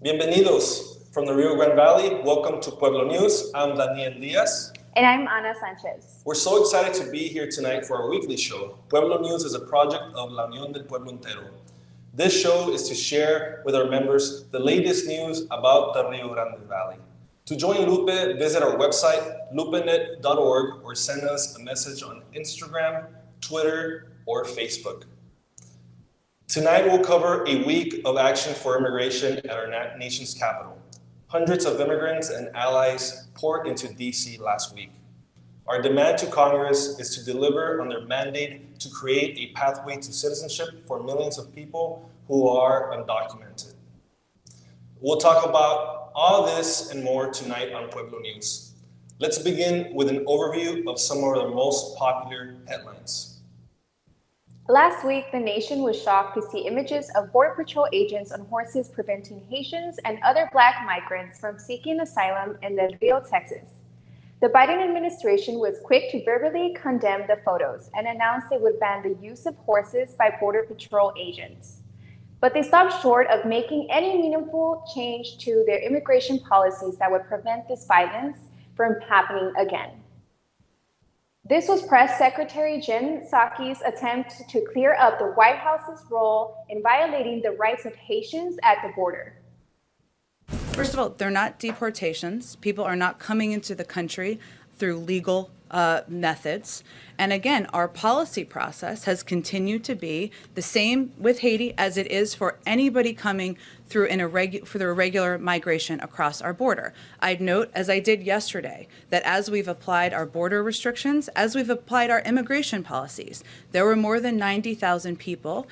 Bienvenidos from the Rio Grande Valley. Welcome to Pueblo News. I'm Daniel Diaz. And I'm Ana Sanchez. We're so excited to be here tonight for our weekly show. Pueblo News is a project of La Unión del Pueblo Entero. This show is to share with our members the latest news about the Rio Grande Valley. To join Lupe, visit our website, lupenet.org, or send us a message on Instagram, Twitter, or Facebook. Tonight we'll cover a week of action for immigration at our nation's capital. Hundreds of immigrants and allies poured into DC last week. Our demand to Congress is to deliver on their mandate to create a pathway to citizenship for millions of people who are undocumented. We'll talk about all this and more tonight on Pueblo News. Let's begin with an overview of some of the most popular headlines. Last week, the nation was shocked to see images of Border Patrol agents on horses preventing Haitians and other Black migrants from seeking asylum in Del Rio, Texas. The Biden administration was quick to verbally condemn the photos and announced it would ban the use of horses by Border Patrol agents. But they stopped short of making any meaningful change to their immigration policies that would prevent this violence from happening again. This was Press Secretary Jen Psaki's attempt to clear up the White House's role in violating the rights of Haitians at the border. First of all, they're not deportations. People are not coming into the country through legal methods. And again, our policy process has continued to be the same with Haiti as it is for anybody coming through for the irregular migration across our border. I'd note, as I did yesterday, that as we've applied our border restrictions, as we've applied our immigration policies, there were more than 90,000 people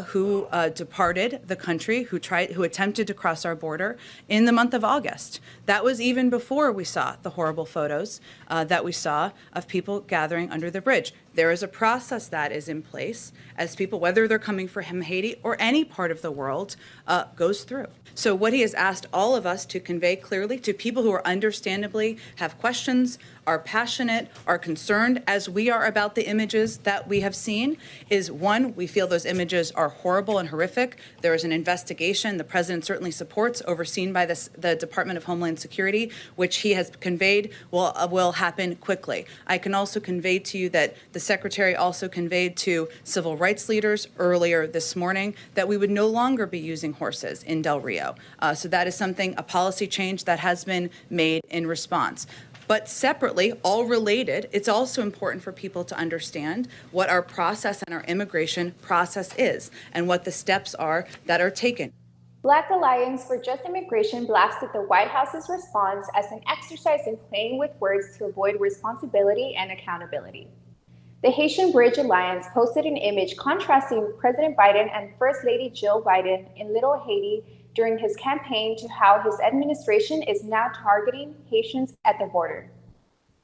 who departed the country, who attempted to cross our border in the month of August. That was even before we saw the horrible photos that we saw of people gathering under the bridge. There is a process that is in place as people, whether they're coming from Haiti or any part of the world, goes through. So what he has asked all of us to convey clearly to people who are understandably have questions, are passionate, are concerned, as we are about the images that we have seen, is one, we feel those images are horrible and horrific. There is an investigation the president certainly supports, overseen by the Department of Homeland Security, which he has conveyed will happen quickly. I can also convey to you that the secretary also conveyed to civil rights leaders earlier this morning that we would no longer be using horses in Del Rio. So that is something, a policy change that has been made in response. But separately, all related, it's also important for people to understand what our process and our immigration process is and what the steps are that are taken. Black Alliance for Just Immigration blasted the White House's response as an exercise in playing with words to avoid responsibility and accountability. The Haitian Bridge Alliance posted an image contrasting President Biden and First Lady Jill Biden in Little Haiti during his campaign to how his administration is now targeting Haitians at the border.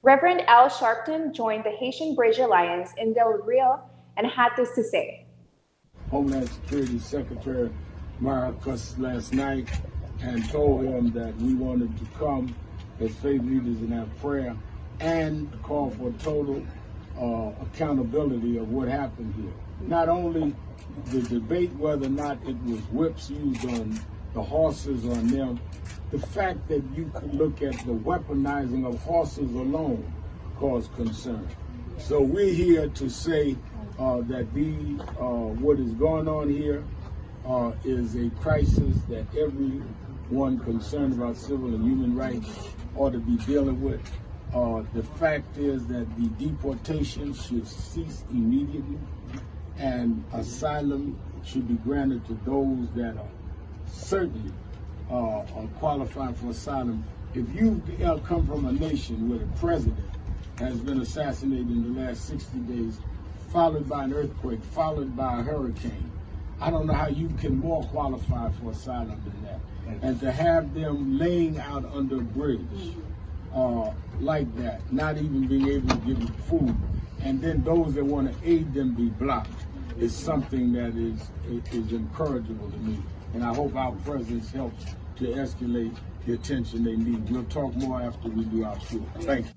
Reverend Al Sharpton joined the Haitian Bridge Alliance in Del Rio and had this to say. Homeland Security Secretary Marcus last night and told him that we wanted to come as faith leaders in our prayer and call for total accountability of what happened here. Not only the debate whether or not it was whips used on the horses on them, the fact that you could look at the weaponizing of horses alone caused concern. So we're here to say that what is going on here is a crisis that everyone concerned about civil and human rights ought to be dealing with. The fact is that the deportation should cease immediately and asylum should be granted to those that are certainly are qualified for asylum. If you come from a nation where the president has been assassinated in the last 60 days, followed by an earthquake, followed by a hurricane, I don't know how you can more qualify for asylum than that. And to have them laying out under a bridge like that, not even being able to give them food, and then those that want to aid them be blocked, is something that is incorrigible to me. And I hope our presence helps to escalate the attention they need. We'll talk more after we do our show. Thank you.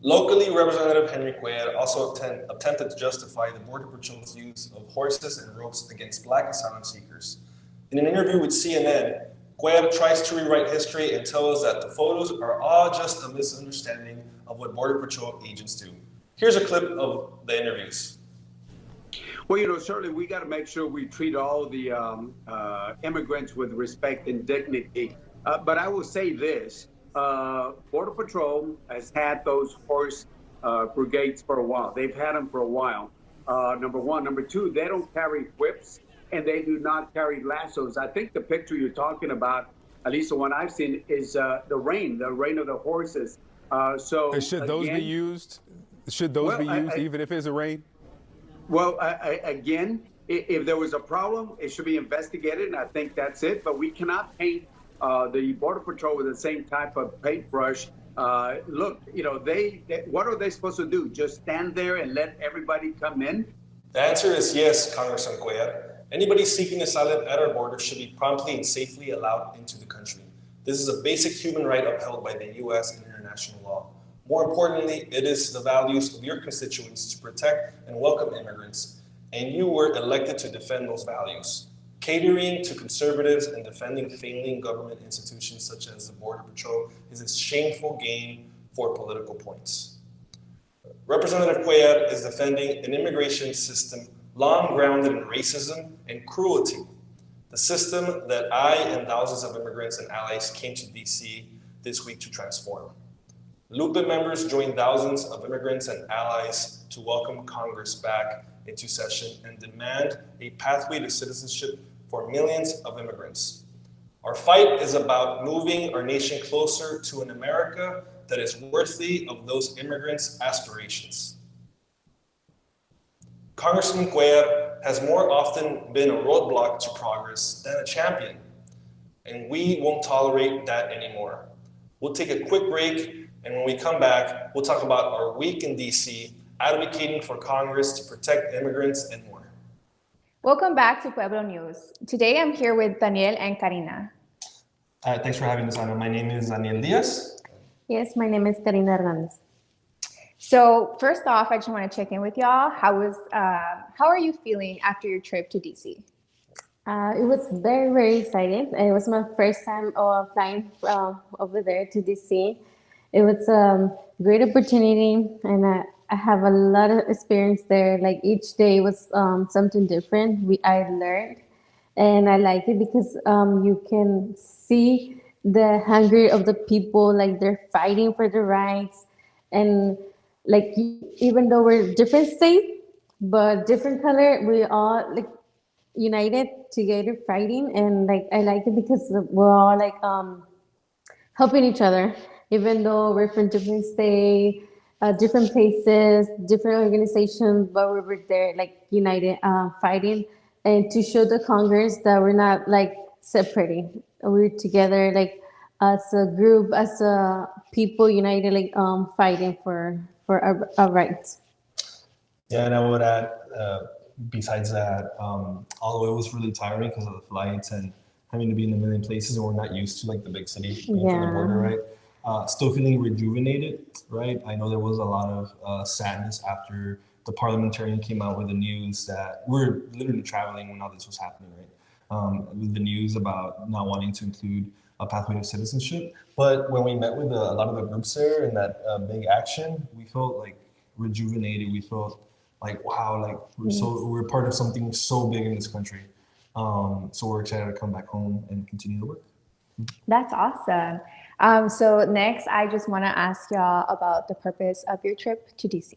Locally, Representative Henry Cuellar also attempted to justify the Border Patrol's use of horses and ropes against Black asylum seekers. In an interview with CNN, Cuellar tries to rewrite history and tell us that the photos are all just a misunderstanding of what Border Patrol agents do. Here's a clip of the interviews. Well, certainly we got to make sure we treat all the immigrants with respect and dignity. But I will say this, Border Patrol has had those horse brigades for a while. They've had them for a while, number one. Number two, they don't carry whips and they do not carry lassos. I think the picture you're talking about, at least the one I've seen, is the rein of the horses. And should those be used? Should those be used even if it's a rein? Well, again, if there was a problem, it should be investigated, and I think that's it. But we cannot paint the Border Patrol with the same type of paintbrush. Look, what are they supposed to do? Just stand there and let everybody come in? The answer is yes, Congressman Cuellar. Anybody seeking asylum at our border should be promptly and safely allowed into the country. This is a basic human right upheld by the U.S. and international law. More importantly, it is the values of your constituents to protect and welcome immigrants, and you were elected to defend those values. Catering to conservatives and defending failing government institutions such as the Border Patrol is a shameful game for political points. Representative Cuellar is defending an immigration system long grounded in racism and cruelty, the system that I and thousands of immigrants and allies came to DC this week to transform. Lupe members joined thousands of immigrants and allies to welcome Congress back into session and demand a pathway to citizenship for millions of immigrants. Our fight is about moving our nation closer to an America that is worthy of those immigrants' aspirations. Congressman Cuellar has more often been a roadblock to progress than a champion, and we won't tolerate that anymore. We'll take a quick break, and when we come back, we'll talk about our week in DC, advocating for Congress to protect immigrants and more. Welcome back to Pueblo News. Today I'm here with Daniel and Karina. Thanks for having us on. My name is Daniel Diaz. Yes, my name is Karina Hernandez. So first off, I just want to check in with y'all. How are you feeling after your trip to DC? It was very, very exciting. It was my first time flying over there to DC. It was a great opportunity, and I have a lot of experience there. Like each day was something different. I learned, and I like it because you can see the hunger of the people. Like they're fighting for their rights, and like even though we're different states but different color, we all like united together fighting. And like I like it because we're all like helping each other, even though we're from different states, different places, different organizations, but we were there like united, fighting, and to show the Congress that we're not like separating. We're together like as a group, as a people united, like fighting for our rights. Yeah, and I would add, besides that, although it was really tiring because of the flights and having to be in a million places, and we're not used to like the big city being from the border, right? Still feeling rejuvenated, right? I know there was a lot of sadness after the parliamentarian came out with the news that we're literally traveling when all this was happening, right? With the news about not wanting to include a pathway to citizenship. But when we met with a lot of the groups there in that big action, we felt like rejuvenated. We felt like, wow, like we're part of something so big in this country. So we're excited to come back home and continue the work. That's awesome. So next, I just want to ask y'all about the purpose of your trip to DC.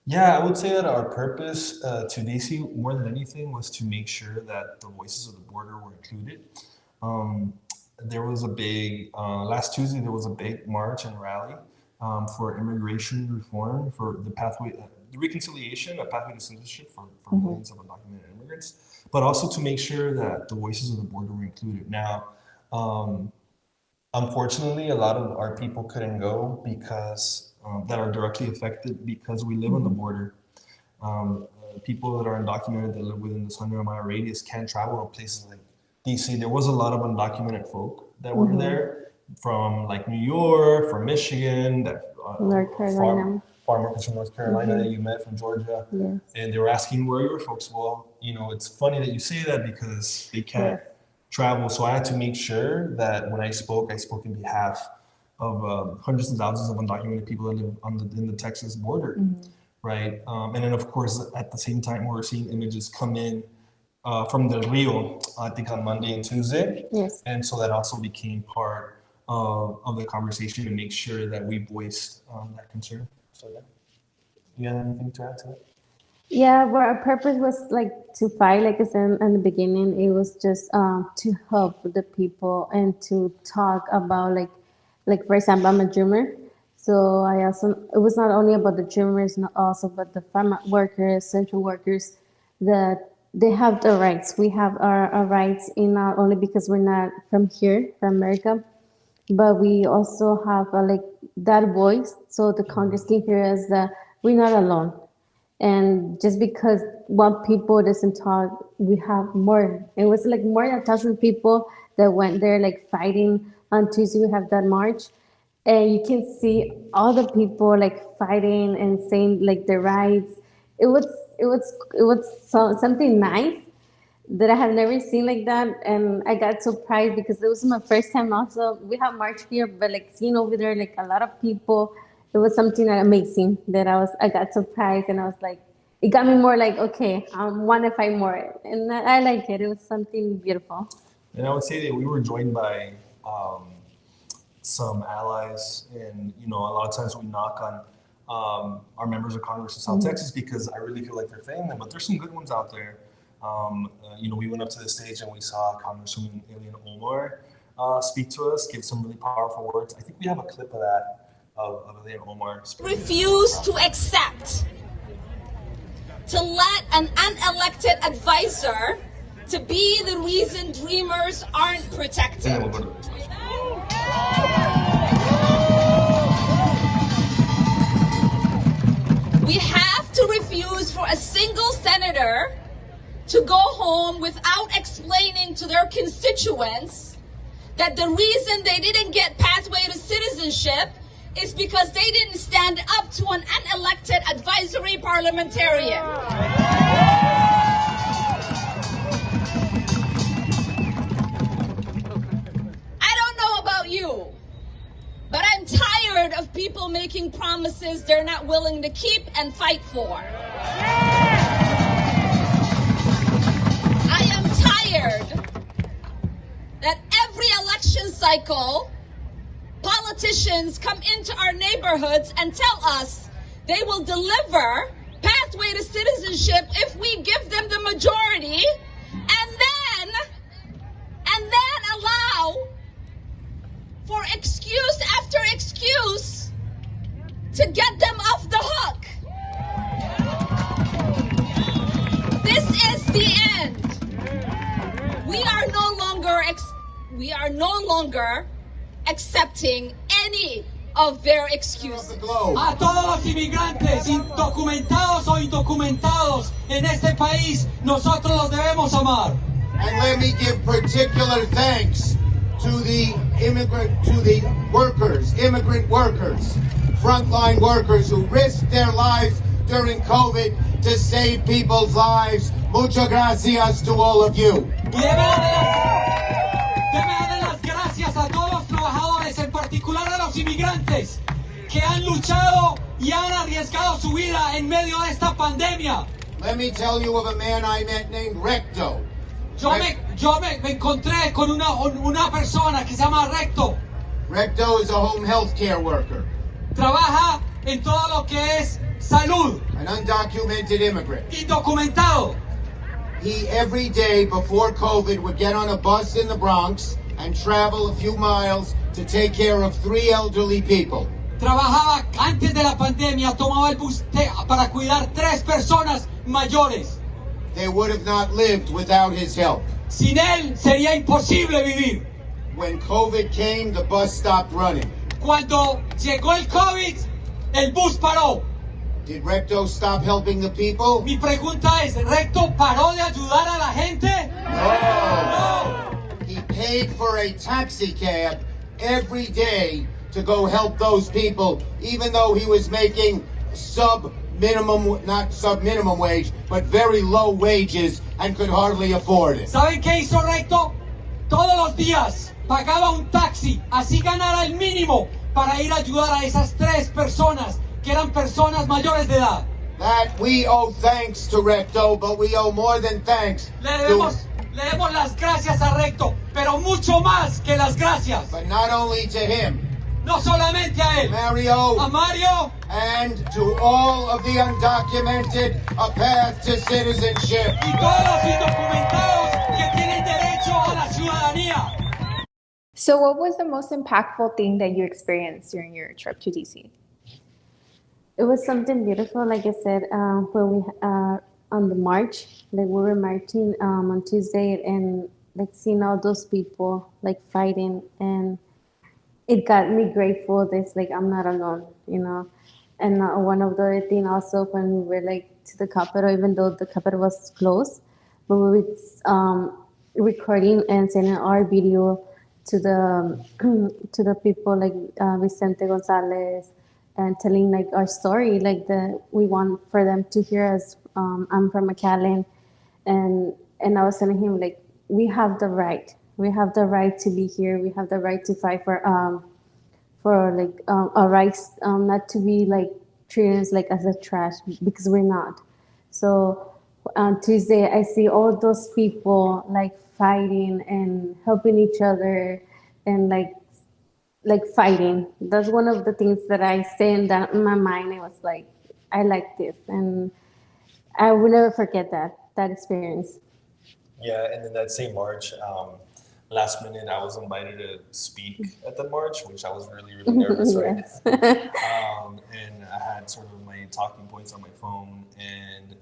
Yeah, I would say that our purpose to DC, more than anything, was to make sure that the voices of the border were included. There was a big, last Tuesday, there was a big march and rally for immigration reform, for the pathway, the reconciliation, a pathway to citizenship for millions of undocumented immigrants, but also to make sure that the voices of the border were included. Now, unfortunately, a lot of our people couldn't go because that are directly affected because we live on the border. People that are undocumented that live within this 100-mile radius can't travel to places like DC. There was a lot of undocumented folk that were there from like New York, from Michigan, that North Carolina. Farmers from North Carolina that you met from Georgia. Yes. And they were asking where you were folks. Well, it's funny that you say that because they can't travel. So I had to make sure that when I spoke in behalf of hundreds of thousands of undocumented people that live in the Texas border, right? And then of course, at the same time, we're seeing images come in from the Rio, I think on Monday and Tuesday. Yes. And so that also became part of the conversation to make sure that we voiced that concern. So yeah. You have anything to add to that? Yeah, well, our purpose was like to fight, like I said in the beginning, it was just to help the people and to talk about like for example, I'm a dreamer. So I also, it was not only about the dreamers, not also but the farm workers, central workers, that they have the rights. We have our rights in not only because we're not from here, from America, but we also have like that voice, so the Congress can hear us that we're not alone. And just because one people doesn't talk, we have more. It was like more than 1,000 people that went there, like fighting. On Tuesday, we have that march, and you can see all the people like fighting and saying like their rights. It was something nice that I have never seen like that, and I got surprised because it was my first time. Also, we have march here, but like seeing over there like a lot of people, it was something amazing that I got surprised, and I was like, it got me more like, okay, I want to fight more, and I like it. It was something beautiful. And I would say that we were joined by some allies, and a lot of times we knock on our members of Congress in South Texas because I really feel like they're failing them, but there's some good ones out there. We went up to the stage and we saw Congresswoman Ilhan Omar speak to us, give some really powerful words. I think we have a clip of that, of Ilhan Omar speaking. Refuse to accept to let an unelected advisor to be the reason dreamers aren't protected. And then we'll go to the next We have to refuse for a single senator to go home without explaining to their constituents that the reason they didn't get pathway to citizenship is because they didn't stand up to an unelected advisory parliamentarian. I don't know about you, but I'm tired of people making promises they're not willing to keep and fight for. I am tired that every election cycle, politicians come into our neighborhoods and tell us they will deliver pathway to citizenship if we give them the majority, and then allow for excuse after excuse to get them off the hook. This is the end. We are no longer accepting any of their excuses. A todos los inmigrantes, indocumentados o indocumentados en este país, nosotros los debemos amar. And let me give particular thanks to the immigrant workers, frontline workers who risked their lives during COVID to save people's lives. Muchas gracias to all of you. Debe dar las gracias a todos los trabajadores, en particular a los inmigrantes, que han luchado y han arriesgado su vida en medio de esta pandemia. Let me tell you of a man I met named Recto. Yo me encontré con una persona que se llama Recto. Recto is a home health care worker. Trabaja en todo lo que es salud. An undocumented immigrant. Indocumentado. He, every day before COVID, would get on a bus in the Bronx and travel a few miles to take care of 3 elderly people. Trabajaba antes de la pandemia, tomaba el bus para cuidar 3 personas mayores. They would have not lived without his help. Sin él sería imposible vivir. When COVID came, the bus stopped running. Cuando llegó el COVID, el bus paró. Did Recto stop helping the people? Mi pregunta es, ¿Recto paró de ayudar a la gente? No. He paid for a taxi cab every day to go help those people, even though he was making not sub-minimum wage, but very low wages and could hardly afford it. ¿Saben qué hizo Recto? todos los días pagaba un taxi, así ganara el mínimo para ir a ayudar a esas 3 personas que eran personas mayores de edad. That we owe thanks to Recto, but we owe more than thanks. Le debemos las gracias a Recto, pero mucho más que las gracias. But not only to him. No solamente a él, Mario, a Mario, and to all of the undocumented, a path to citizenship. Y todos los indocumentados que tienen derecho a la ciudadanía. So, what was the most impactful thing that you experienced during your trip to DC? It was something beautiful, like I said, when we on the march, like we were marching on Tuesday, and like seeing all those people like fighting, and it got me grateful that it's like I'm not alone, you know. And one of the other thing also when we were like to the Capitol, even though the Capitol was closed, but we were recording and sending our video to the to the people like Vicente Gonzalez, and telling like our story, like we want for them to hear us. I'm from McAllen, and I was telling him like we have the right to be here. We have the right to fight for like our rights, not to be like treated like as a trash, because we're not. So on Tuesday, I see all those people like fighting and helping each other, and like fighting. That's one of the things that I say in my mind. I was like, I like this, and I will never forget that experience. Yeah, and in that same march, last minute I was invited to speak at the march, which I was really nervous, right? And I had sort of my talking points on my phone, and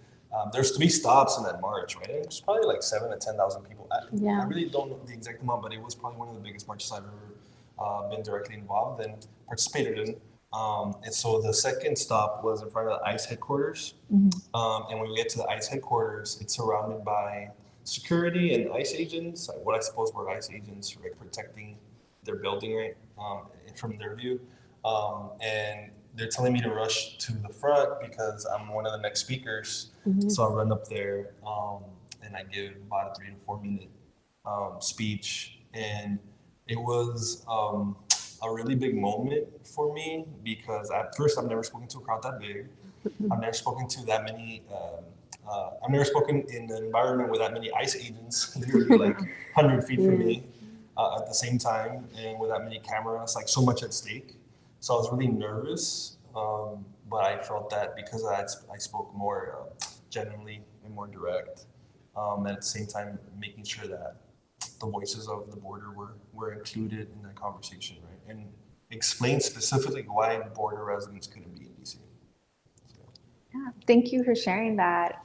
there's 3 stops in that march, right? It was probably like 7,000 to 10,000 people. I really don't know the exact amount, but it was probably one of the biggest marches I've ever been directly involved and participated in. And so the second stop was in front of the ICE headquarters. And when we get to the ICE headquarters, it's surrounded by security and ICE agents, like what I suppose were ICE agents, right, protecting their building, right, from their view. And they're telling me to rush to the front because I'm one of the next speakers. So I run up there and I give about a 3 to 4 minute speech. And it was a really big moment for me because at first I've never spoken to a crowd that big. I've never spoken to that many. I've never spoken in an environment with that many ICE agents, literally like 100 feet from me at the same time, and with that many cameras, like so much at stake. So I was really nervous, but I felt that because I spoke more genuinely and more direct, and at the same time making sure that the voices of the border were included in that conversation, right? And explain specifically why border residents couldn't be in DC. Yeah, thank you for sharing that.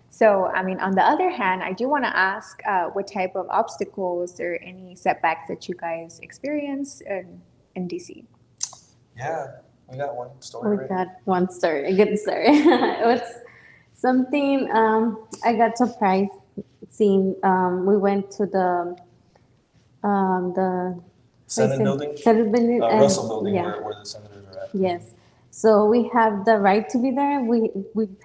So, I mean, on the other hand, I do want to ask what type of obstacles or any setbacks that you guys experienced in DC? Yeah, we got one story. We got one story, a good story. It was something I got surprised seeing. We went to the Senate building? Senate building, Russell building, where the senators are at. Yes. So we have the right to be there. We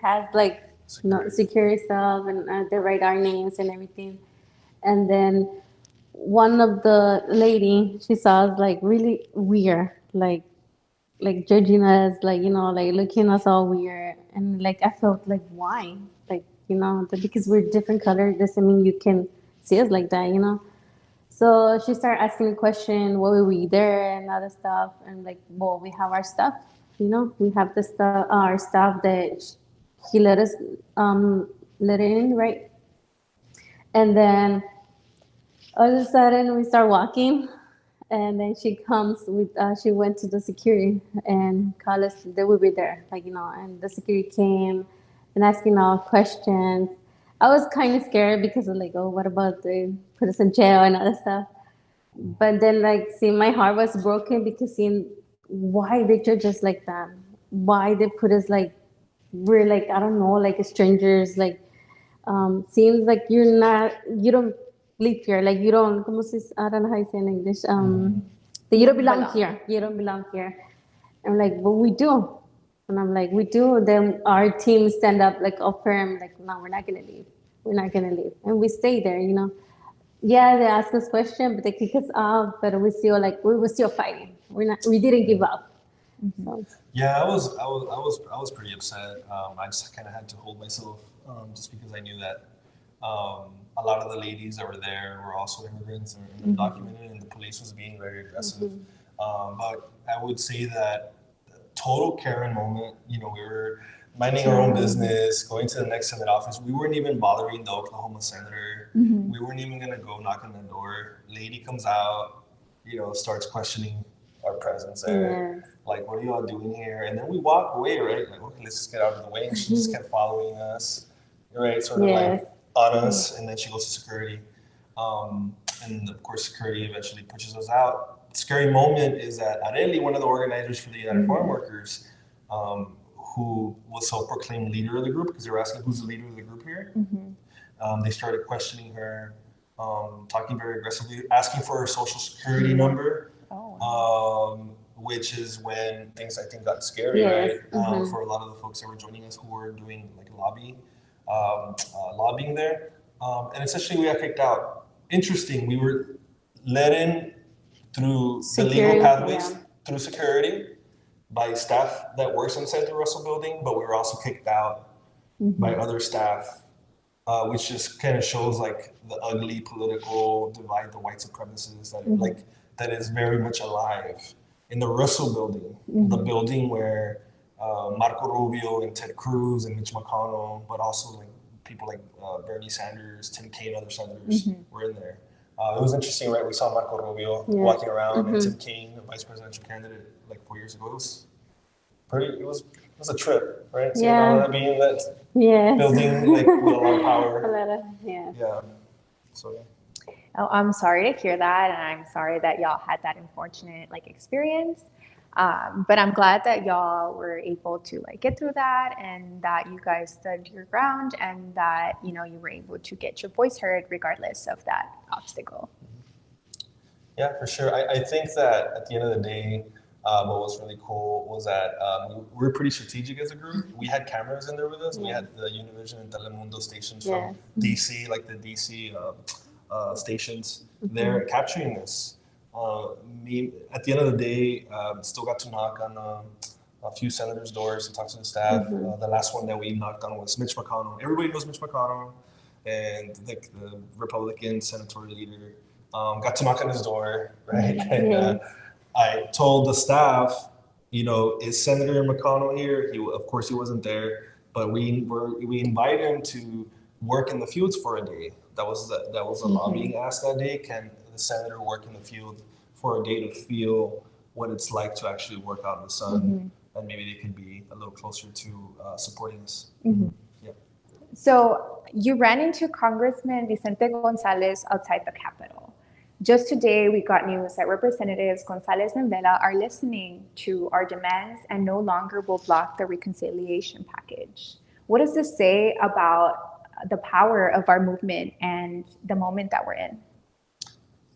had like security stuff and they write our names and everything. And then one of the lady, she saw us like really weird, like judging us, like, you know, like looking at us all weird. And like I felt like, why? Like, you know, because we're different colors doesn't mean you can see us like that, you know. So she started asking a question, why were we there and other stuff. And like, well, we have our stuff. You know, we have the stuff, our stuff that he let us let in, right? And then all of a sudden we start walking, and then she comes with, she went to the security and called us, they will be there, like, you know, and the security came and asking all questions. I was kind of scared because of like, oh, what about they put us in jail and other stuff? But then like, see, my heart was broken because seeing why they judge us like that, why they put us like we're like, I don't know, like strangers, like seems like you don't live here, like you don't, I don't know how you say in English, that you don't belong here, you don't belong here. I'm like, but we do. And I'm like, we do. Then our team stand up like affirm, like, no, we're not gonna leave, and we stay there, you know. Yeah, they ask us questions, but they kick us off. But we were still fighting. We didn't give up. So, Yeah, I was pretty upset. I just kind of had to hold myself, just because I knew that a lot of the ladies that were there were also immigrants and undocumented, and the police was being very aggressive. But I would say that total Karen moment. You know, we were minding our own business, going to the next Senate office. We weren't even bothering the Oklahoma senator. We weren't even gonna go knock on the door. Lady comes out, you know, starts questioning our presence there. yes. Like, what are y'all doing here? And then we walk away, right? Like, okay, let's just get out of the way. And she just kept following us, right? Sort of Yes. like on us. And then she goes to security. And of course, security eventually pushes us out. The scary moment is that Areli, one of the organizers for the United Farm Workers, who was self-proclaimed leader of the group, because they were asking who's the leader of the group here. They started questioning her, talking very aggressively, asking for her social security number, which is when things I think got scary, Yes. right? For a lot of the folks that were joining us who were doing like lobbying there, and essentially we got kicked out. Interesting, we were let in through the legal pathways, through security, by staff that works in Santa Russell building, but we were also kicked out by other staff, which just kind of shows like the ugly political divide, the white supremacists that is very much alive in the Russell building, the building where Marco Rubio and Ted Cruz and Mitch McConnell, but also like people like Bernie Sanders, Tim Kaine, other senators were in there. It was interesting, right? We saw Marco Rubio walking around, and Tim Kaine, the vice presidential candidate, like 4 years ago. It was pretty. It was a trip, right? Seeing all that being in that building, like with a lot of power. A lot of, Yeah. So yeah. Oh, I'm sorry to hear that, and I'm sorry that y'all had that unfortunate like experience. But I'm glad that y'all were able to like get through that, and that you guys stood your ground, and that you know you were able to get your voice heard regardless of that obstacle. Yeah, for sure. I think that at the end of the day, what was really cool was that we were pretty strategic as a group. We had cameras in there with us. We had the Univision and Telemundo stations from DC, like the DC stations there capturing this. At the end of the day, still got to knock on a few senators' doors and talk to the staff. The last one that we knocked on was Mitch McConnell. Everybody knows Mitch McConnell, and the Republican senatorial leader. Got to knock on his door, right? And I told the staff, you know, is Senator McConnell here? Of course, he wasn't there, but we invited him to work in the fields for a day. That was a lobbying ask that day. Can the senator work in the field for a day to feel what it's like to actually work out in the sun, and maybe they could be a little closer to supporting us. Yeah. So you ran into Congressman Vicente Gonzalez outside the Capitol. Just today, we got news that Representatives Gonzalez and Vela are listening to our demands and no longer will block the reconciliation package. What does this say about the power of our movement and the moment that we're in?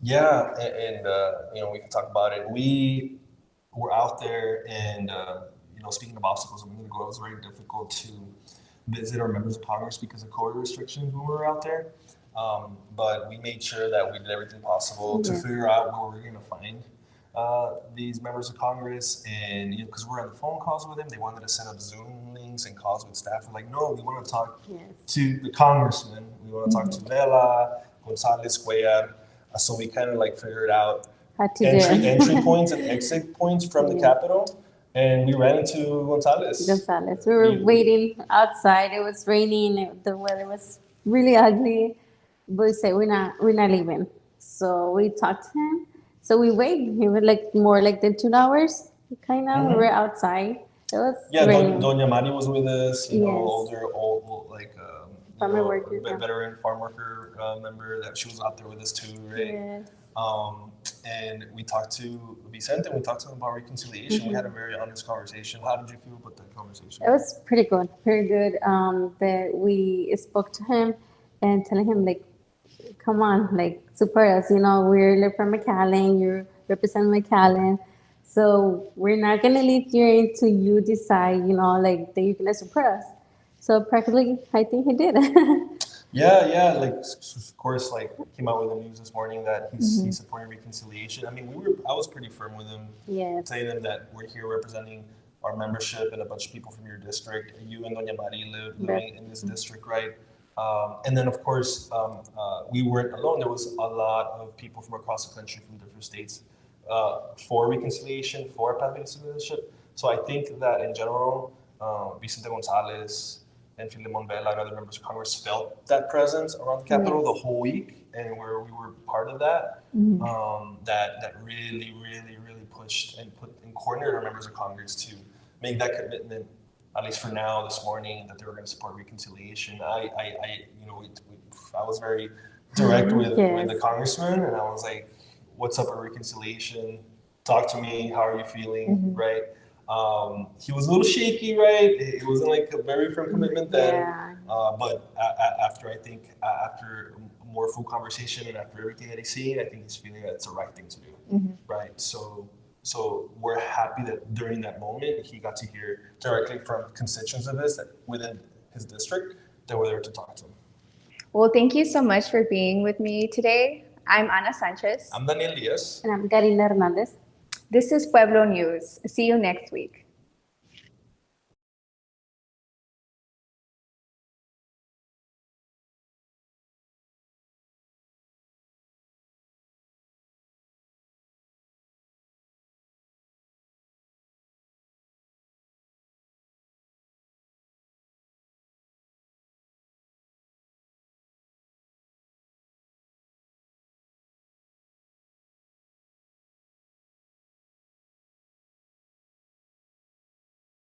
Yeah, and you know, we can talk about it. We were out there, and you know, speaking of obstacles a minute ago, it was very difficult to visit our members of Congress because of COVID restrictions when we were out there. But we made sure that we did everything possible to figure out where we're going to find these members of Congress. And you know, because we're on the phone calls with them, they wanted to set up Zoom links and calls with staff. We're like, no, we want to talk to the congressman. We want to talk to Vela, Gonzalez, Cuellar. So we kind of like figured out entry points and exit points from the Capitol. And we ran into Gonzalez. We were waiting outside. It was raining. The weather was really ugly. But we said we're not leaving. So we talked to him. So we waited. He was like more like than 2 hours, kind of. We were outside. It was raining. Doña Mari was with us. You know, old like farmer worker, veteran farm worker member. That she was out there with us too, right? Yes. And we talked to Vicente. We talked to him about reconciliation. We had a very honest conversation. How did you feel about that conversation? It was pretty good. That we spoke to him and telling him like, come on, like support us. You know, we're from McAllen. You represent McAllen, so we're not gonna leave here until you decide. You know, like that you're gonna support us. So practically, I think he did. Yeah. Like, of course, like came out with the news this morning that he's supporting reconciliation. I mean, I was pretty firm with him, Yes. telling them that we're here representing our membership and a bunch of people from your district. You and Doña Mari living in this district, right? And then, of course, we weren't alone. There was a lot of people from across the country, from different states, for reconciliation, for pathway citizenship. So I think that in general, Vicente Gonzalez and Filemon Vela and other members of Congress felt that presence around the Capitol the whole week, and where we were part of that, that really pushed and coordinated our members of Congress to make that commitment, at least for now, this morning, that they were going to support reconciliation. I was very direct with the congressman, and I was like, "What's up with reconciliation? Talk to me. How are you feeling?" Right? He was a little shaky, right? It wasn't like a very firm commitment then. But after a more full conversation and after everything that he's seen, I think he's feeling that it's the right thing to do, right? So we're happy that during that moment he got to hear directly from constituents of his that within his district that were there to talk to him. Well, thank you so much for being with me today. I'm Ana Sanchez. I'm Daniel Diaz. And I'm Karina Hernandez. This is Pueblo News. See you next week.